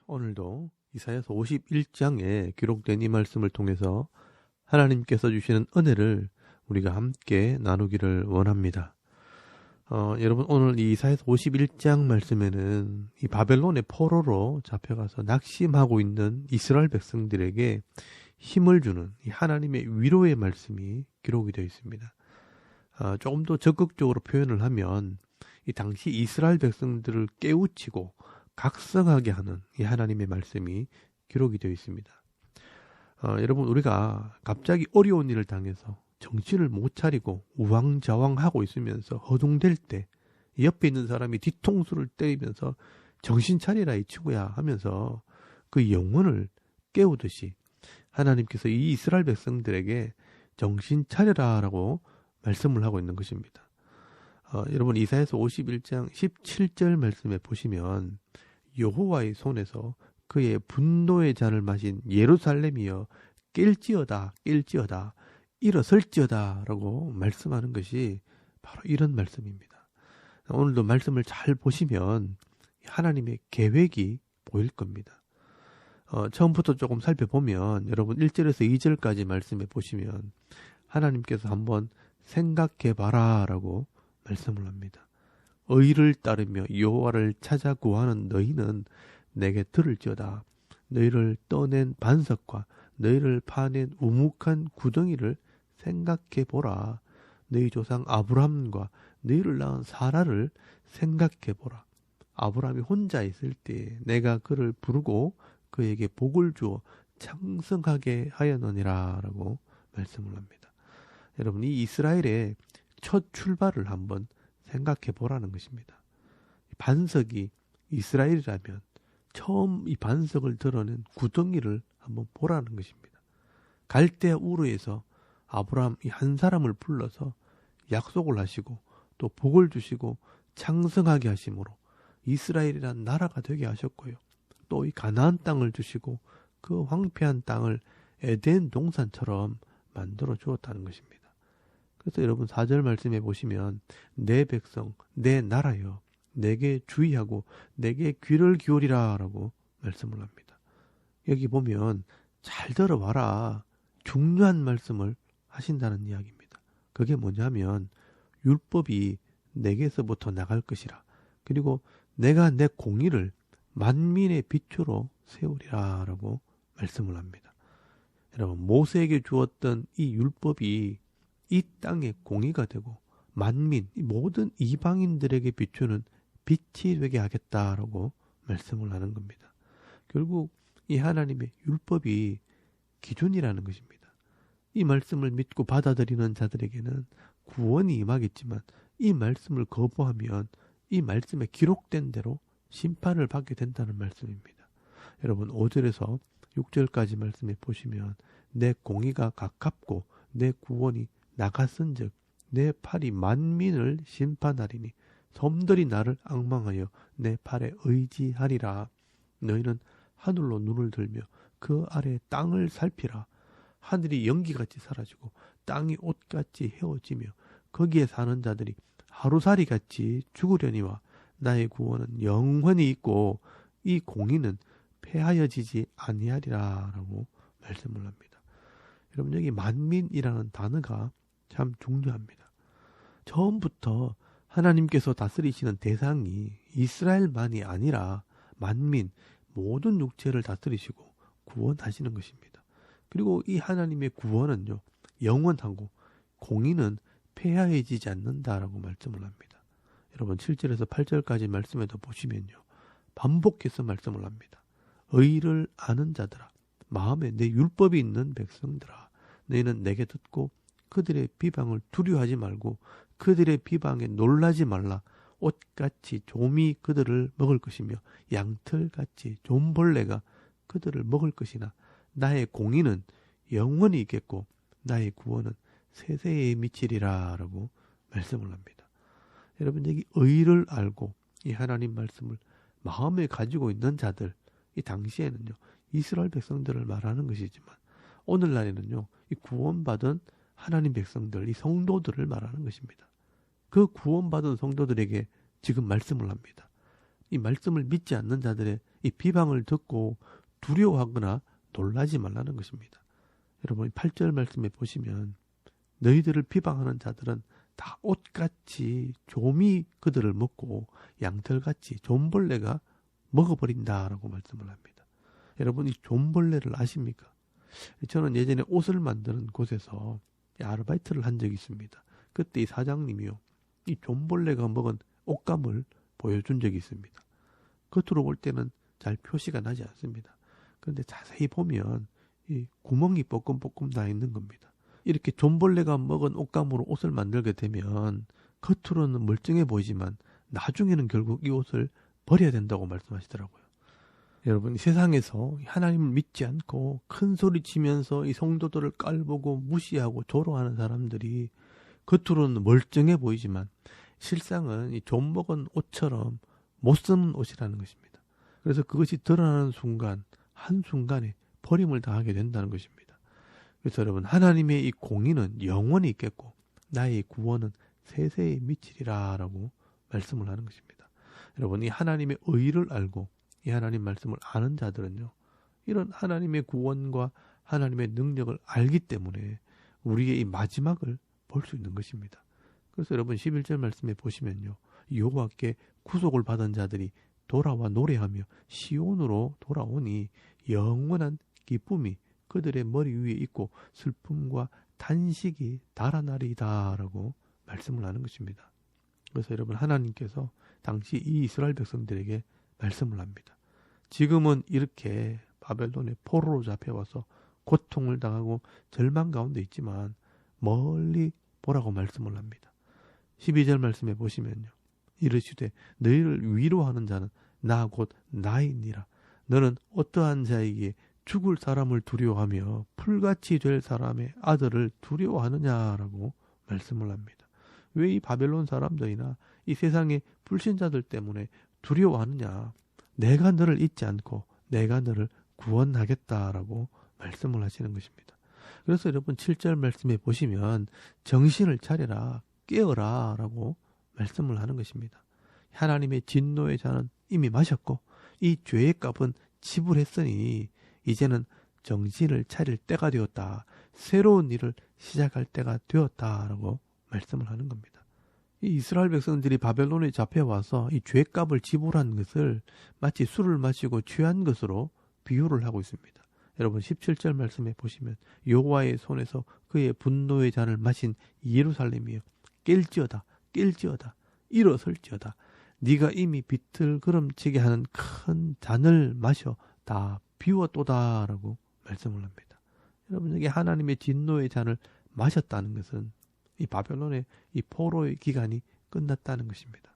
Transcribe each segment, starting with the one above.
오늘도 이사야서 51장에 기록된 이 말씀을 통해서 하나님께서 주시는 은혜를 우리가 함께 나누기를 원합니다. 여러분, 오늘 이 이사야서 51장 말씀에는 이 바벨론의 포로로 잡혀가서 낙심하고 있는 이스라엘 백성들에게 힘을 주는 이 하나님의 위로의 말씀이 기록이 되어 있습니다. 조금 더 적극적으로 표현을 하면 이 당시 이스라엘 백성들을 깨우치고 각성하게 하는 이 하나님의 말씀이 기록이 되어 있습니다. 여러분, 우리가 갑자기 어려운 일을 당해서 정신을 못 차리고 우왕좌왕하고 있으면서 허둥댈 때 옆에 있는 사람이 뒤통수를 때리면서 정신 차리라 이 친구야 하면서 그 영혼을 깨우듯이 하나님께서 이 이스라엘 백성들에게 정신 차려라 라고 말씀을 하고 있는 것입니다. 여러분, 이사야서 51장 17절 말씀에 보시면 여호와의 손에서 그의 분노의 잔을 마신 예루살렘이여 깰지어다 깰지어다 일어설지어다 라고 말씀하는 것이 바로 이런 말씀입니다. 오늘도 말씀을 잘 보시면 하나님의 계획이 보일 겁니다. 처음부터 조금 살펴보면 여러분 1절에서 2절까지 말씀해 보시면 하나님께서 한번 생각해 봐라 라고 말씀을 합니다. 의를 따르며 여호와를 찾아 구하는 너희는 내게 들을지어다. 너희를 떠낸 반석과 너희를 파낸 우묵한 구덩이를 생각해 보라. 너희 조상 아브람과 너희를 낳은 사라를 생각해 보라. 아브람이 혼자 있을 때 내가 그를 부르고 그에게 복을 주어 창성하게 하였느니라 라고 말씀을 합니다. 여러분, 이 이스라엘의 첫 출발을 한번 생각해 보라는 것입니다. 반석이 이스라엘이라면 처음 이 반석을 드러낸 구덩이를 한번 보라는 것입니다. 갈대아 우르에서 아브라함 이 한 사람을 불러서 약속을 하시고 또 복을 주시고 창성하게 하심으로 이스라엘이란 나라가 되게 하셨고요. 또 이 가나안 땅을 주시고 그 황폐한 땅을 에덴 동산처럼 만들어 주었다는 것입니다. 그래서 여러분 4절 말씀해 보시면 내 백성 내 나라여 내게 주의하고 내게 귀를 기울이라 라고 말씀을 합니다. 여기 보면 잘 들어봐라 중요한 말씀을 하신다는 이야기입니다. 그게 뭐냐면 율법이 내게서부터 나갈 것이라 그리고 내가 내 공의를 만민의 빛으로 세우리라 라고 말씀을 합니다. 여러분, 모세에게 주었던 이 율법이 이 땅의 공의가 되고 만민, 모든 이방인들에게 비추는 빛이 되게 하겠다라고 말씀을 하는 겁니다. 결국 이 하나님의 율법이 기준이라는 것입니다. 이 말씀을 믿고 받아들이는 자들에게는 구원이 임하겠지만 이 말씀을 거부하면 이 말씀에 기록된 대로 심판을 받게 된다는 말씀입니다. 여러분 5절에서 6절까지 말씀해 보시면 내 공의가 가깝고 내 구원이 나갔은즉 내 팔이 만민을 심판하리니 섬들이 나를 앙망하여 내 팔에 의지하리라. 너희는 하늘로 눈을 들며 그 아래 땅을 살피라. 하늘이 연기같이 사라지고 땅이 옷같이 헤어지며 거기에 사는 자들이 하루살이같이 죽으려니와 나의 구원은 영원히 있고 이 공의는 폐하여지지 아니하리라 라고 말씀을 합니다. 여러분, 여기 만민이라는 단어가 참 중요합니다. 처음부터 하나님께서 다스리시는 대상이 이스라엘만이 아니라 만민, 모든 육체를 다스리시고 구원하시는 것입니다. 그리고 이 하나님의 구원은요, 영원하고 공의는 폐하해지지 않는다라고 말씀을 합니다. 여러분 7절에서 8절까지 말씀에도 보시면요, 반복해서 말씀을 합니다. 의를 아는 자들아, 마음에 내 율법이 있는 백성들아, 너희는 내게 듣고 그들의 비방을 두려워하지 말고 그들의 비방에 놀라지 말라. 옷같이 좀이 그들을 먹을 것이며 양털같이 좀벌레가 그들을 먹을 것이나 나의 공의는 영원히 있겠고 나의 구원은 세세에 미치리라 라고 말씀을 합니다. 여러분, 여기 의를 알고 이 하나님 말씀을 마음에 가지고 있는 자들, 이 당시에는요 이스라엘 백성들을 말하는 것이지만 오늘날에는요 이 구원받은 하나님 백성들, 이 성도들을 말하는 것입니다. 그 구원받은 성도들에게 지금 말씀을 합니다. 이 말씀을 믿지 않는 자들의 이 비방을 듣고 두려워하거나 놀라지 말라는 것입니다. 여러분 8절 말씀에 보시면 너희들을 비방하는 자들은 다 옷같이 좀이 그들을 먹고 양털같이 좀벌레가 먹어버린다라고 말씀을 합니다. 여러분 이 좀벌레를 아십니까? 저는 예전에 옷을 만드는 곳에서 아르바이트를 한 적이 있습니다. 그때 이 사장님이요, 이 좀벌레가 먹은 옷감을 보여준 적이 있습니다. 겉으로 볼 때는 잘 표시가 나지 않습니다. 그런데 자세히 보면 이 구멍이 뽀끔뽀끔 나 있는 겁니다. 이렇게 좀벌레가 먹은 옷감으로 옷을 만들게 되면 겉으로는 멀쩡해 보이지만 나중에는 결국 이 옷을 버려야 된다고 말씀하시더라고요. 여러분 이 세상에서 하나님을 믿지 않고 큰 소리 치면서 이 성도들을 깔보고 무시하고 조롱하는 사람들이 겉으로는 멀쩡해 보이지만 실상은 이 좀 먹은 옷처럼 못 쓰는 옷이라는 것입니다. 그래서 그것이 드러나는 순간 한순간에 버림을 당하게 된다는 것입니다. 그래서 여러분 하나님의 이 공의는 영원히 있겠고 나의 구원은 세세에 미치리라 라고 말씀을 하는 것입니다. 여러분 이 하나님의 의를 알고 이 하나님 말씀을 아는 자들은요, 이런 하나님의 구원과 하나님의 능력을 알기 때문에 우리의 이 마지막을 볼 수 있는 것입니다. 그래서 여러분 11절 말씀에 보시면요, 여호와께 구속을 받은 자들이 돌아와 노래하며 시온으로 돌아오니 영원한 기쁨이 그들의 머리 위에 있고 슬픔과 탄식이 달아나리다 라고 말씀을 하는 것입니다. 그래서 여러분 하나님께서 당시 이 이스라엘 백성들에게 말씀을 합니다. 지금은 이렇게 바벨론의 포로로 잡혀와서 고통을 당하고 절망 가운데 있지만 멀리 보라고 말씀을 합니다. 12절 말씀에 보시면요, 이르시되 너희를 위로하는 자는 나 곧 나이니라. 너는 어떠한 자에게 죽을 사람을 두려워하며 풀같이 될 사람의 아들을 두려워하느냐라고 말씀을 합니다. 왜 이 바벨론 사람들이나 이 세상의 불신자들 때문에 두려워하느냐? 내가 너를 잊지 않고 내가 너를 구원하겠다라고 말씀을 하시는 것입니다. 그래서 여러분 7절 말씀에 보시면 정신을 차려라, 깨어라 라고 말씀을 하는 것입니다. 하나님의 진노의 잔은 이미 마셨고 이 죄의 값은 지불했으니 이제는 정신을 차릴 때가 되었다. 새로운 일을 시작할 때가 되었다라고 말씀을 하는 겁니다. 이 이스라엘 백성들이 바벨론에 잡혀와서 이 죄값을 지불한 것을 마치 술을 마시고 취한 것으로 비유를 하고 있습니다. 여러분 17절 말씀에 보시면 여호와의 손에서 그의 분노의 잔을 마신 예루살렘이여 깰지어다 깰지어다 일어설지어다 네가 이미 비틀그름치게 하는 큰 잔을 마셔 다 비웠도다라고 말씀을 합니다. 여러분 여기 하나님의 진노의 잔을 마셨다는 것은 이 바벨론의 이 포로의 기간이 끝났다는 것입니다.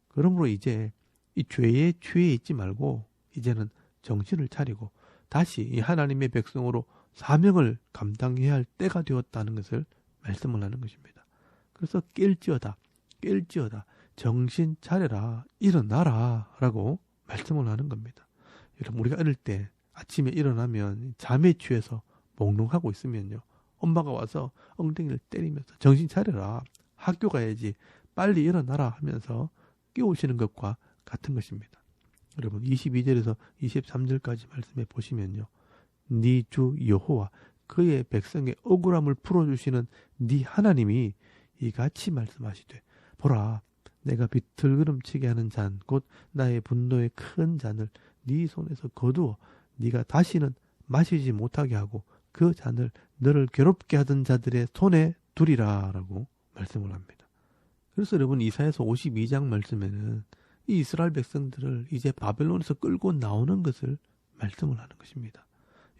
그러므로 이제 이 죄에 취해 있지 말고 이제는 정신을 차리고 다시 이 하나님의 백성으로 사명을 감당해야 할 때가 되었다는 것을 말씀을 하는 것입니다. 그래서 깰지어다 깰지어다 정신 차려라 일어나라 라고 말씀을 하는 겁니다. 여러분 우리가 어릴 때 아침에 일어나면 잠에 취해서 몽롱하고 있으면요, 엄마가 와서 엉덩이를 때리면서 정신 차려라 학교 가야지 빨리 일어나라 하면서 깨우시는 것과 같은 것입니다. 여러분 22절에서 23절까지 말씀해 보시면요, 네 주 여호와 그의 백성의 억울함을 풀어주시는 네 하나님이 이같이 말씀하시되 보라 내가 비틀그름치게 하는 잔 곧 나의 분노의 큰 잔을 네 손에서 거두어 네가 다시는 마시지 못하게 하고 그 잔을 너를 괴롭게 하던 자들의 손에 두리라 라고 말씀을 합니다. 그래서 여러분 이사야서 52장 말씀에는 이 이스라엘 백성들을 이제 바벨론에서 끌고 나오는 것을 말씀을 하는 것입니다.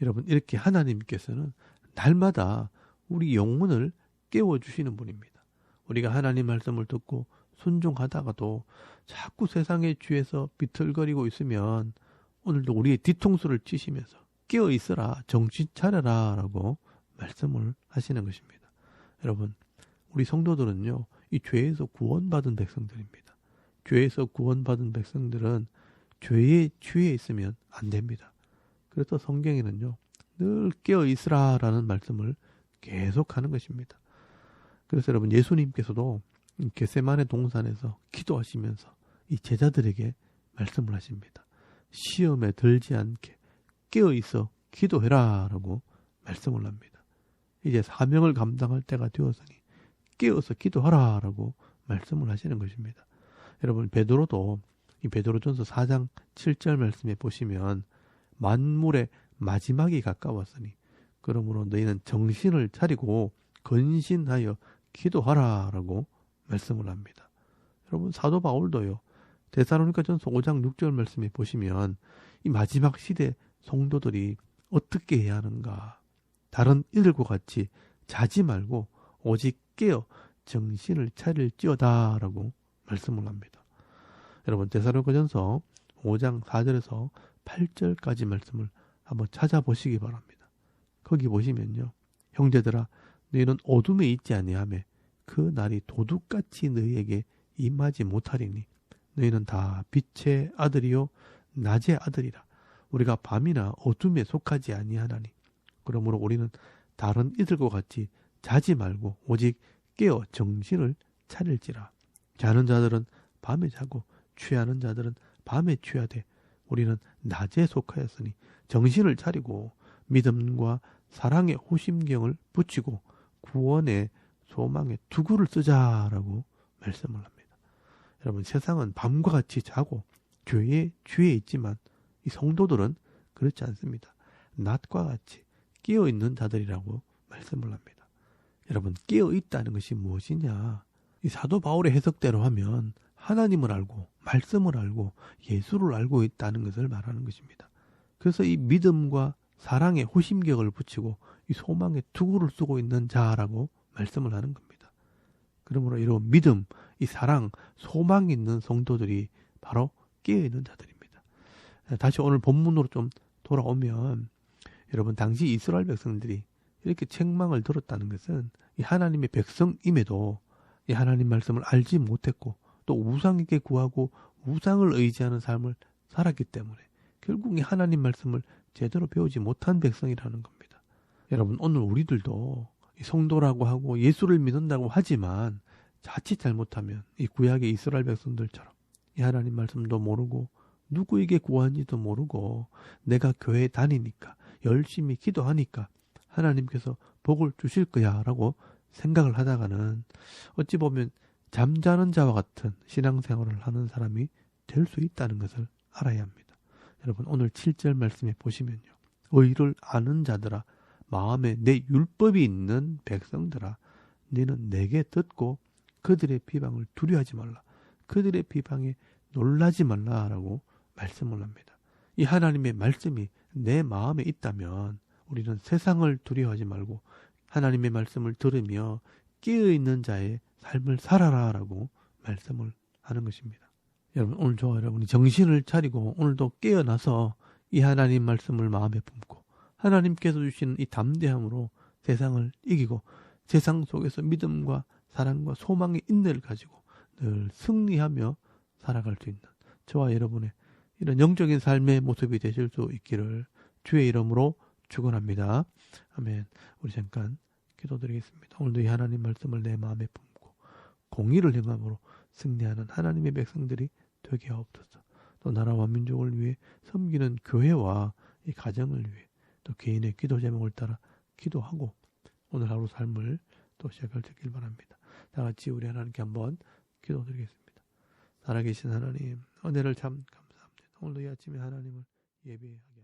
여러분 이렇게 하나님께서는 날마다 우리 영혼을 깨워주시는 분입니다. 우리가 하나님 말씀을 듣고 순종하다가도 자꾸 세상에 취해서 비틀거리고 있으면 오늘도 우리의 뒤통수를 치시면서 깨어 있어라 정신 차려라 라고 말씀을 하시는 것입니다. 여러분 우리 성도들은요 이 죄에서 구원받은 백성들입니다. 죄에서 구원받은 백성들은 죄에 취해 있으면 안 됩니다. 그래서 성경에는요 늘 깨어 있으라 라는 말씀을 계속하는 것입니다. 그래서 여러분 예수님께서도 겟세마네 동산에서 기도하시면서 이 제자들에게 말씀을 하십니다. 시험에 들지 않게 깨어있어 기도해라 라고 말씀을 합니다. 이제 사명을 감당할 때가 되었으니 깨어서 기도하라 라고 말씀을 하시는 것입니다. 여러분 베드로도 이 베드로전서 4장 7절 말씀에 보시면 만물의 마지막이 가까웠으니 그러므로 너희는 정신을 차리고 근신하여 기도하라 라고 말씀을 합니다. 여러분 사도 바울도요. 데살로니가전서 5장 6절 말씀에 보시면 이 마지막 시대 성도들이 어떻게 해야 하는가. 다른 이들과 같이 자지 말고 오직 깨어 정신을 차릴지어다 라고 말씀을 합니다. 여러분 데살로니가전서 5장 4절에서 8절까지 말씀을 한번 찾아보시기 바랍니다. 거기 보시면요. 형제들아 너희는 어둠에 있지 아니하며 그 날이 도둑같이 너희에게 임하지 못하리니 너희는 다 빛의 아들이요 낮의 아들이라. 우리가 밤이나 어둠에 속하지 아니하나니 그러므로 우리는 다른 이들과 같이 자지 말고 오직 깨어 정신을 차릴지라. 자는 자들은 밤에 자고 취하는 자들은 밤에 취하되 우리는 낮에 속하였으니 정신을 차리고 믿음과 사랑의 호심경을 붙이고 구원의 소망의 투구를 쓰자라고 말씀을 합니다. 여러분 세상은 밤과 같이 자고 죄에 취해 있지만 이 성도들은 그렇지 않습니다. 낮과 같이 깨어있는 자들이라고 말씀을 합니다. 여러분 깨어있다는 것이 무엇이냐. 이 사도 바울의 해석대로 하면 하나님을 알고 말씀을 알고 예수를 알고 있다는 것을 말하는 것입니다. 그래서 이 믿음과 사랑의 호심격을 붙이고 이 소망의 투구를 쓰고 있는 자라고 말씀을 하는 겁니다. 그러므로 이런 믿음, 이 사랑, 소망이 있는 성도들이 바로 깨어있는 자들입니다. 다시 오늘 본문으로 좀 돌아오면 여러분 당시 이스라엘 백성들이 이렇게 책망을 들었다는 것은 이 하나님의 백성임에도 이 하나님 말씀을 알지 못했고 또 우상에게 구하고 우상을 의지하는 삶을 살았기 때문에 결국 이 하나님 말씀을 제대로 배우지 못한 백성이라는 겁니다. 여러분 오늘 우리들도 이 성도라고 하고 예수를 믿는다고 하지만 자칫 잘못하면 이 구약의 이스라엘 백성들처럼 이 하나님 말씀도 모르고 누구에게 구하는지도 모르고 내가 교회에 다니니까 열심히 기도하니까 하나님께서 복을 주실 거야 라고 생각을 하다가는 어찌 보면 잠자는 자와 같은 신앙생활을 하는 사람이 될 수 있다는 것을 알아야 합니다. 여러분 오늘 7절 말씀에 보시면요. 의를 아는 자들아 마음에 내 율법이 있는 백성들아 너는 내게 듣고 그들의 비방을 두려워하지 말라. 그들의 비방에 놀라지 말라라고 말씀을 합니다. 이 하나님의 말씀이 내 마음에 있다면 우리는 세상을 두려워하지 말고 하나님의 말씀을 들으며 깨어있는 자의 삶을 살아라라고 말씀을 하는 것입니다. 여러분 오늘 저와 여러분이 정신을 차리고 오늘도 깨어나서 이 하나님 말씀을 마음에 품고 하나님께서 주시는 이 담대함으로 세상을 이기고 세상 속에서 믿음과 사랑과 소망의 인내를 가지고 늘 승리하며 살아갈 수 있는 저와 여러분의 이런 영적인 삶의 모습이 되실 수 있기를 주의 이름으로 축원합니다. 아멘. 우리 잠깐 기도드리겠습니다. 오늘도 이 하나님 말씀을 내 마음에 품고 공의를 행함으로 승리하는 하나님의 백성들이 되게 하옵소서. 또 나라와 민족을 위해 섬기는 교회와 이 가정을 위해 또 개인의 기도 제목을 따라 기도하고 오늘 하루 삶을 또 시작할 수 있길 바랍니다. 다 같이 우리 하나님께 한번 기도드리겠습니다. 살아계신 하나님, 은혜를 참 감사합니다. 오늘도 이 아침에 하나님을 예배하게